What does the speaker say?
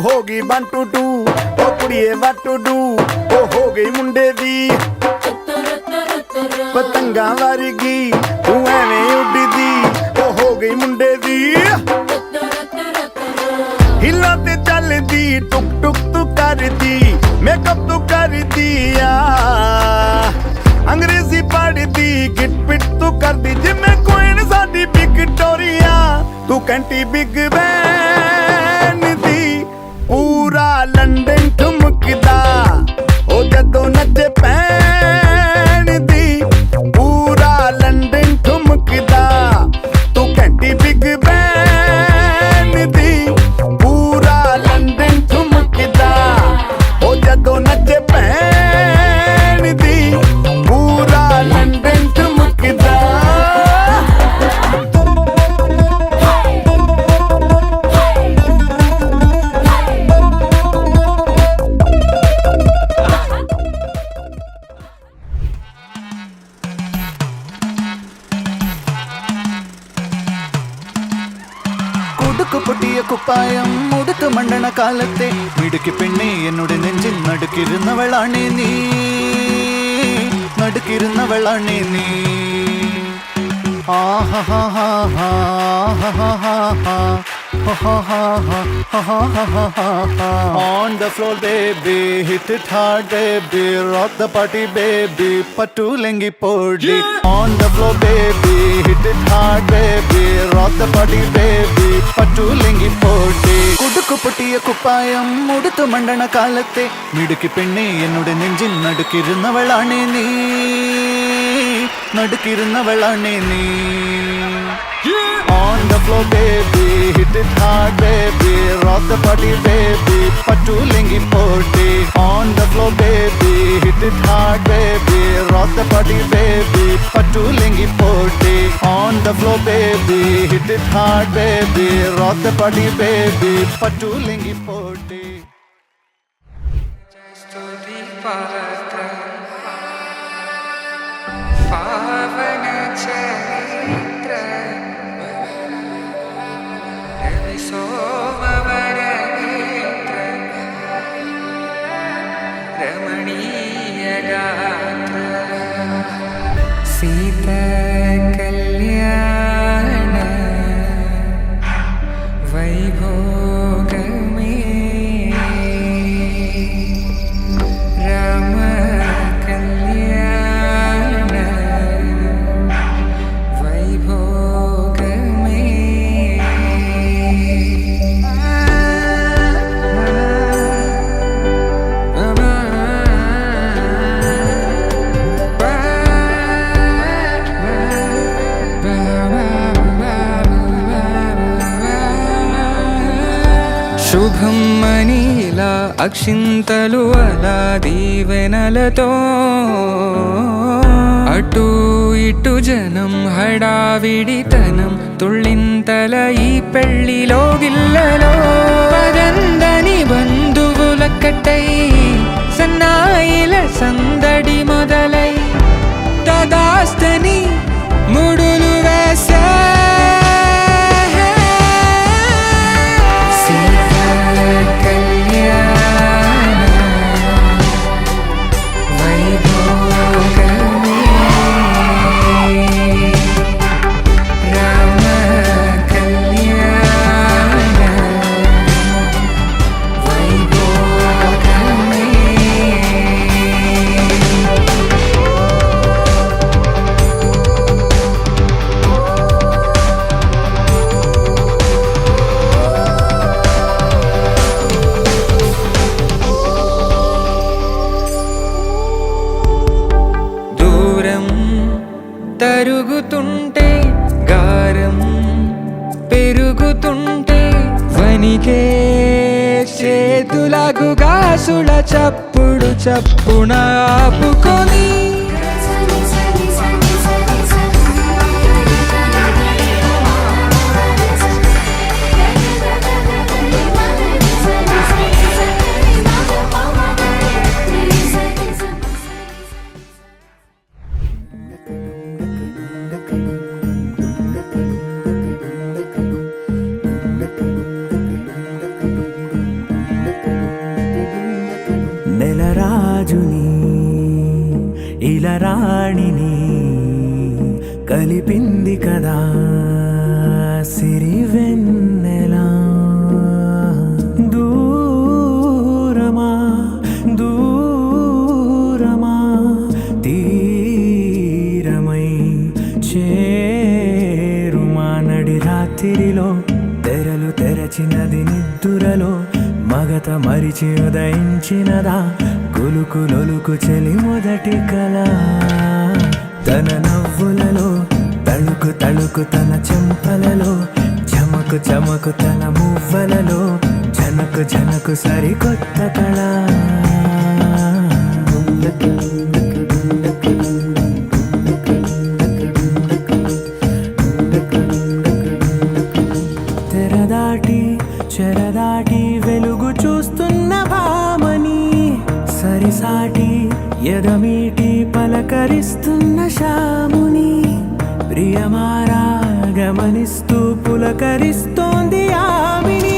ਹੋਗੀ 1 2 2 ਓ ਕੁੜੀਏ what to do ਓ ਹੋ ਗਈ ਮੁੰਡੇ ਦੀ ਪਤੰਗਾਂ ਵਰਗੀ ਤੂੰ ਐਵੇਂ ਉੱਡਦੀ ਓ ਹੋ ਗਈ ਮੁੰਡੇ ਦੀ ਹਿੱਲਾਂ ਤੇ ਚੱਲਦੀ ਟੁਕ ਟੁਕ ਤੂੰ ਕਰਦੀ ਮੇਕਅਪ ਤੂੰ ਕਰਦੀ ਆ ਅੰਗਰੇਜ਼ੀ ਪੜ੍ਹਦੀ ਗਿਟ ਪਿਟ ਤੂੰ ਕਰਦੀ ਜਿਵੇਂ ਕੁਈਨ ਸਾਡੀ ਵਿਕਟੋਰੀਆ ਤੂੰ ਕੈਂਟੀ ਬਿਗ ਬੈਨ ਦੀ ਪੂਰਾ ਲੰਡਨ ਠੁਮਕਦਾ ਉਹ ਜਦੋਂ ਨੱਚੇ ਪੈਣ ਦੀ ਪੂਰਾ ਲੰਡਨ ਠੁਮਕਦਾ ਤੂੰ ਕੈਂਟੀ ਬਿਗ ਬੈਨ ਦੀ ਪੂਰਾ ਲੰਡਨ ਠੁਮਕਦਾ ਉਹ ਜਦੋਂ ਨੱਚੇ ਪੈਣ ਦੀ ਪੂਰਾ ਲੰਡਨ ਠੁਮਕਦਾ പൊട്ടിയ കുപ്പായം മുടുത്ത് മണ്ണണ കാലത്തെ മിടുക്കി പെണ്ണെ എന്നോട് നെഞ്ചിൽ നടുക്കിരുന്നവളാണേ നീ നടുക്കിരുന്നവളാണേ നീ On the floor baby, hit it hard baby, rock the party baby, pattu lengi podi. On the floor baby, hit it hard baby, rock the party baby, pattu lengi podi. കുടുക്കു പൊട്ടിയ കുപ്പായം മുടുത്തു മണ്ടണ കാലത്തെ മിടുക്കി പെണ്ണെ എന്നോട് നെഞ്ചിൽ നടുക്കിരുന്നവളാണേ നീ നടുക്കിരുന്നവളാണേ നീ On the floor baby, hit it hard baby, rock the party baby, pattu lengi podi. On the floor baby, hit it hard baby, rock the party baby, pattu lengi podi. On the floor baby, hit it hard baby, rock the party baby, pattu lengi podi. स्तुति पात्र पावन चरित्र रवि सोमवर नेत्र रमणीय गात्र सीता कल्याण वैभोग में राम कल्याण वैभोग శుభం Manila అక్షింతలు అలా దీవెనలతో అటు ఇటు జనం హడావిడితనం తుళ్ళింతల ఈ పెళ్లిలో గిల్లలో పదందని బంధువులక్కటై సన్నాయిల సందడి మొదలై తదాస్తని ముడులు వేసే తరుగుతుంటే గారం పెరుగుతుంటే వనికే చేతులకు గాసుల చప్పుడు చప్పున ఆపుకొని కలిపింది కదా సిరివెన్నెలా దూరమా దూరమా తీరమై చేరుమా నడి రాత్రిలో తెరలు తెరచినది నిద్దురలో మగత మరిచి ఉదయించినదా కులుకులొలుకు చెలి మొదటి కళ తన నవ్వులలో తళుకు తళుకు తన చెంపలలో చమకు చమకు తన మువ్వలలో జనకు జనకు సరికొత్త కళ తెరదాటి చెరదాటి వెలుగు చూస్తున్న భామని సరిసాటి ఎదమీటి పలకరిస్తున్న శాముని ప్రియమారా గమనిస్తూ పులకరిస్తోంది ఆమెని